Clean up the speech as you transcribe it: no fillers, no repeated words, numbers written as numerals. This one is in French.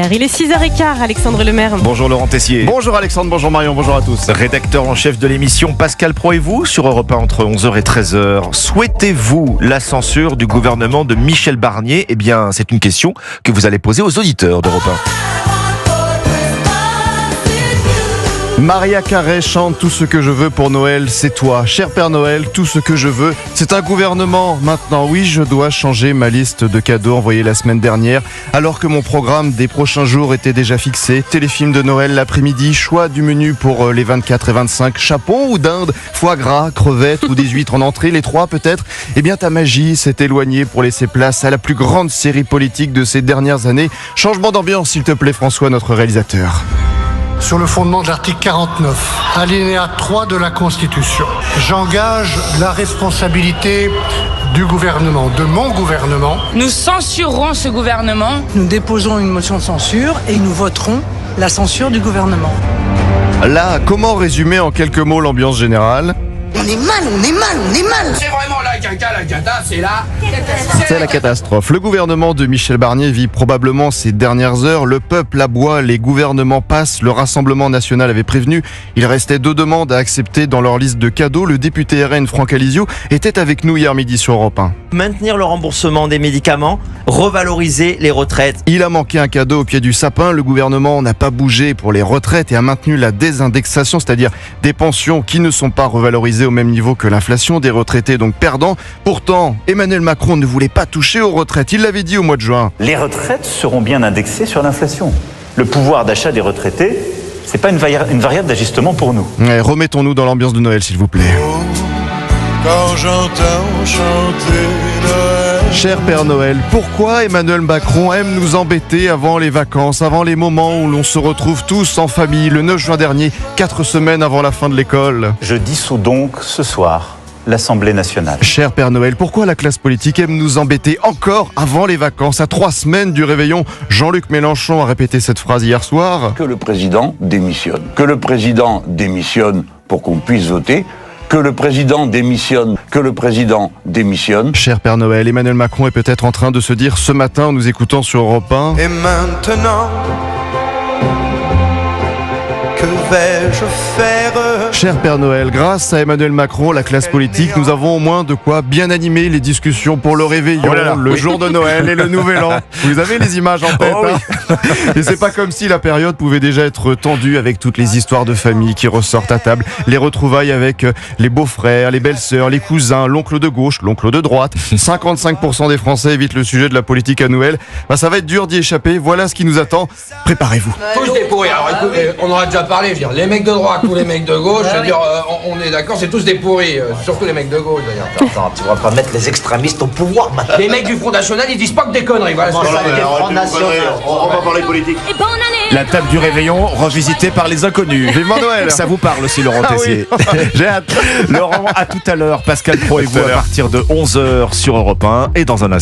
Il est 6h15, Alexandre Lemaire. Bonjour Laurent Tessier. Bonjour Alexandre, bonjour Marion, bonjour à tous. Rédacteur en chef de l'émission Pascal Pro et vous sur Europe 1 entre 11h et 13h. Souhaitez-vous la censure du gouvernement de Michel Barnier ? Eh bien, c'est une question que vous allez poser aux auditeurs d'Europe 1. Maria Carey chante Tout ce que je veux pour Noël, c'est toi. Cher Père Noël, tout ce que je veux, c'est un gouvernement. Maintenant, oui, je dois changer ma liste de cadeaux envoyés la semaine dernière, alors que mon programme des prochains jours était déjà fixé. Téléfilm de Noël l'après-midi, choix du menu pour les 24 et 25, chapon ou dinde, foie gras, crevettes ou des huîtres en entrée, les trois peut-être. Eh bien, ta magie s'est éloignée pour laisser place à la plus grande série politique de ces dernières années. Changement d'ambiance, s'il te plaît, François, notre réalisateur. Sur le fondement de l'article 49, alinéa 3 de la Constitution, j'engage la responsabilité du gouvernement, de mon gouvernement. Nous censurerons ce gouvernement. Nous déposons une motion de censure et nous voterons la censure du gouvernement. Là, comment résumer en quelques mots l'ambiance générale ? On est mal. C'est vraiment la cata, c'est là. C'est la catastrophe. Le gouvernement de Michel Barnier vit probablement ces dernières heures. Le peuple aboie, les gouvernements passent. Le Rassemblement national avait prévenu. Il restait 2 demandes à accepter dans leur liste de cadeaux. Le député RN Franck Alizio était avec nous hier midi sur Europe 1. Maintenir le remboursement des médicaments, revaloriser les retraites. Il a manqué un cadeau au pied du sapin. Le gouvernement n'a pas bougé pour les retraites et a maintenu la désindexation, c'est-à-dire des pensions qui ne sont pas revalorisées au même niveau que l'inflation, des retraités donc perdants. Pourtant, Emmanuel Macron ne voulait pas toucher aux retraites. Il l'avait dit au mois de juin. Les retraites seront bien indexées sur l'inflation. Le pouvoir d'achat des retraités, c'est pas une variable d'ajustement pour nous. Remettons-nous dans l'ambiance de Noël, s'il vous plaît. Quand j'entends chanter Noël. Cher Père Noël, pourquoi Emmanuel Macron aime nous embêter avant les vacances, avant les moments où l'on se retrouve tous en famille, le 9 juin dernier, 4 semaines avant la fin de l'école ? Je dissous donc ce soir l'Assemblée nationale. Cher Père Noël, pourquoi la classe politique aime nous embêter encore avant les vacances, à 3 semaines du réveillon ? Jean-Luc Mélenchon a répété cette phrase hier soir. Que le président démissionne. Que le président démissionne pour qu'on puisse voter. Que le président démissionne, que le président démissionne. Cher Père Noël, Emmanuel Macron est peut-être en train de se dire ce matin en nous écoutant sur Europe 1. Et maintenant, que vais-je faire ? Cher Père Noël, grâce à Emmanuel Macron, la classe politique, nous avons au moins de quoi bien animer les discussions pour le réveillon, le jour de Noël et le Nouvel An. Vous avez les images en tête, hein ? Et c'est pas comme si la période pouvait déjà être tendue avec toutes les histoires de famille qui ressortent à table, les retrouvailles avec les beaux-frères, les belles-sœurs, les cousins, l'oncle de gauche, l'oncle de droite. 55% des Français évitent le sujet de la politique à Noël. Ça va être dur d'y échapper. Voilà ce qui nous attend. Préparez-vous. Tous des pourris. Alors écoutez, on aura déjà parlé, je veux dire, les mecs de droite ou les mecs de gauche, je veux dire, on est d'accord, c'est tous des pourris, surtout les mecs de gauche d'ailleurs. Attends, tu vas pas mettre les extrémistes au pouvoir maintenant. Les mecs du Front National, ils disent pas que des conneries, voilà. On va parler politique. La table du réveillon revisitée par les inconnus. Vivement Noël. Ça vous parle aussi Laurent Tessier. J'ai hâte. Laurent, à tout à l'heure. Pascal Pro et vous à partir de 11h sur Europe 1 et dans un instant.